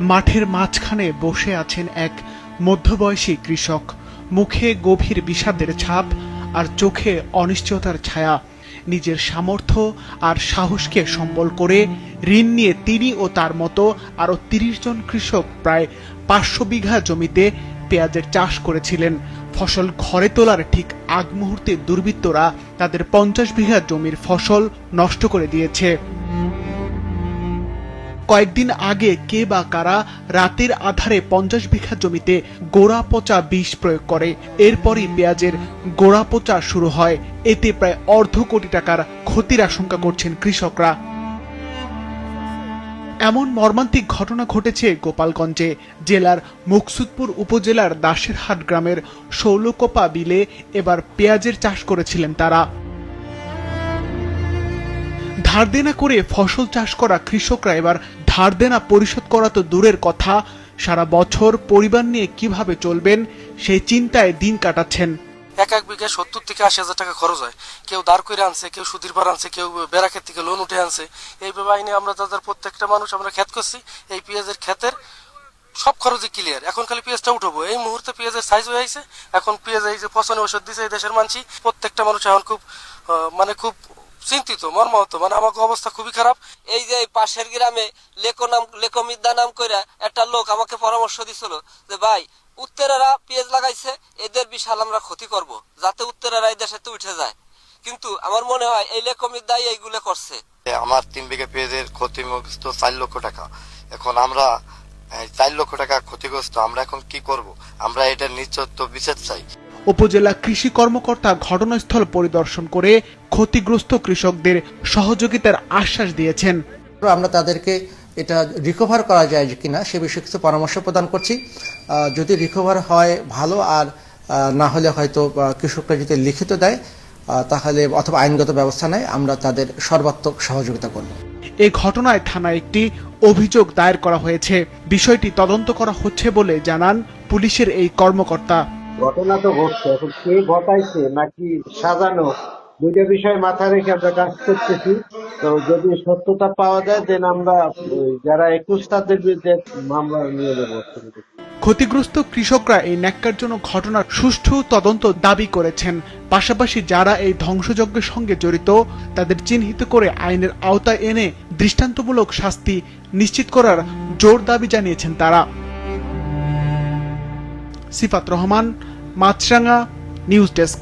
মাঠের মাঝখানে বসে আছেন এক মধ্যবয়সী কৃষক, মুখে গভীর বিষাদের ছাপ আর চোখে অনিশ্চয়তার ছায়া। নিজের সামর্থ্য আর সাহসকে সম্বল করে ঋণ নিয়ে তিনি ও তার মতো আরো ৩০ জন কৃষক প্রায় ৫০০ বিঘা জমিতে পেঁয়াজের চাষ করেছিলেন। ফসল ঘরে তোলার ঠিক আগ মুহূর্তে দুর্বৃত্তরা তাদের ৫০ বিঘা জমির ফসল নষ্ট করে দিয়েছে। কয়েকদিন আগে কে বা কারা রাতের আধারে ৫০ বিঘা জমিতে গোড়া পচা বিষ প্রয়োগ করে। এরপরই পেঁয়াজের গোড়া পচা শুরু হয়। এতে প্রায় অর্ধ কোটি টাকার ক্ষতির আশঙ্কা করছেন কৃষকরা। এমন মর্মান্তিক ঘটনা ঘটেছে গোপালগঞ্জে। জেলার মুকসুদপুর উপজেলার দাসেরহাট গ্রামের শৌলকোপা বিলে এবার পেঁয়াজের চাষ করেছিলেন তারা। ধার দেনা করে ফসল চাষ করা কৃষকরা এবার ধার দেনা পরিশোধ করা তো দূরের কথা, সারা বছর পরিবার নিয়ে কিভাবে চলবেন সেই চিন্তায় দিন কাটাচ্ছেন। এক বিঘা ৭০ থেকে ৮০ হাজার টাকা খরচ হয়। কেউ দাঁড় করে আনছে, কেউ সুদীর পার আনছে, কেউ বেড়া ক্ষেত থেকে লোন উঠে আনছে। এইভাবে আইনে আমরা তাদের প্রত্যেকটা মানুষ আমরা ক্ষেত করছি। এই পেঁয়াজের ক্ষেতের সব খরচই ক্লিয়ার। এখন খালি পেঁয়াজটা উঠবো। এই মুহূর্তে পেঁয়াজের সাইজ হয়ে আইছে। এখন পেঁয়াজ এই যে পচনে ওষুধ দিছে এই দেশের মানছি। প্রত্যেকটা মানুষ এখন খুব চিন্তিত, মর্মাহত, আমাকে অবস্থা খুবই খারাপ। এই যে পাশের গ্রামে লেকমিদ্দা নাম করে একটা লোক আমাকে পরামর্শ দিছিল যে ভাই উত্তরেরা পেঁয়াজ লাগাইছে, এদের বিশাল আমরা ক্ষতি করব যাতে উত্তরেরা এই দেশে উঠে যায়। কিন্তু আমার মনে হয় এই লেকমিদ্দাই এইগুলো করছে। আমার ৩ বিঘা পেঁয়াজের ক্ষতিগ্রস্ত ৪ লক্ষ টাকা। এখন আমরা ৪ লক্ষ টাকা ক্ষতিগ্রস্ত, আমরা এখন কি করব? আমরা এটা নিশ্চিত বিচার চাই। উপজেলা কৃষি কর্মকর্তা ঘটনাস্থল পরিদর্শন করে ক্ষতিগ্রস্ত কৃষকদের সহযোগিতার আশ্বাস দিয়েছেন। আমরা তাদেরকে এটা রিকভার করা যায় কিনা সে বিষয়ে কিছু পরামর্শ প্রদান করছি। যদি রিকভার হয় ভালো, আর না হলে হয়তো কৃষকরা যদি লিখিত দেয় তাহলে অথবা আইনগত ব্যবস্থা নেয়, আমরা তাদের সর্বাত্মক সহযোগিতা করব। এই ঘটনায় থানায় একটি অভিযোগ দায়ের করা হয়েছে। বিষয়টি তদন্ত করা হচ্ছে বলে জানান পুলিশের এই কর্মকর্তা। ঘটনা তো ঘটছে, এখন কে ঘটাইছে নাকি সাজানো, দুইটা বিষয় মাথায় রেখে আমরা কাজ করতেছি। তো যদি সত্যতা পাওয়া যায় দেন আমরা যারা একুশ তাদের বিরুদ্ধে মামলা নিয়ে দেবো। ক্ষতিগ্রস্ত কৃষকরা এই ন্যাক্কারজনক ঘটনার সুষ্ঠু তদন্ত দাবি করেছেন। পাশাপাশি যারা এই ধ্বংসযজ্ঞের সঙ্গে জড়িত তাদের চিহ্নিত করে আইনের আওতায় এনে দৃষ্টান্তমূলক শাস্তি নিশ্চিত করার জোর দাবি জানিয়েছেন তারা। সিফাত রহমান, মাছরাঙ্গা নিউজ ডেস্ক।